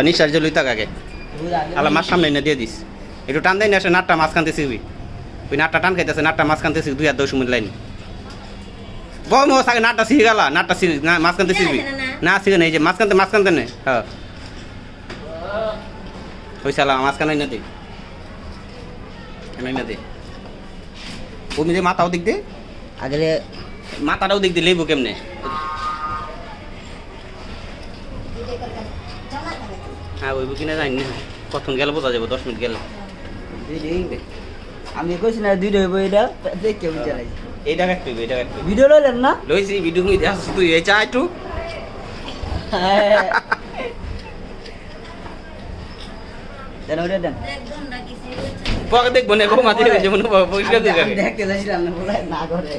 নিঃশ্বাস যে লইতা আগে আলা মাছ সামনে না দিয়ে দিস একটু টান দেয় না আসে নাটটা মাছ কানতে শিখবি ওই নাটটা টান খাইতেছে নাটটা মাছ কানতে শিখ 2 মিনিট লাইন বল মো আগে নাটটা শিখে গেলা নাটটা শিখ মাছ কানতে শিখবি না শিখে নেই যে মাছ কানতে নে হ্যাঁ ওই সালা মাছ কানাই না দে কানাই না দে ওমি যে মাথাও দিক দে আগে মাথাটাও দিক দে লেবু কেমনে হ্যাঁ ওই কিনা জানি না কখন গেলে বোঝা যাবো 10 মিনিট গেলে আমি কইছি না দুইটা হইব এটা দেখে বুঝা নাই এইটা কাটতে এটা কাটতে ভিডিও লইলেন না লইছি ভিডিও কই দেখাস তুই এই চা একটু দেন ওটা দেন পকে দেখবো না বউ মাঝে যেমন পরিষ্কার দিয়ে দেখতে যাইছিলাম না বলে না করে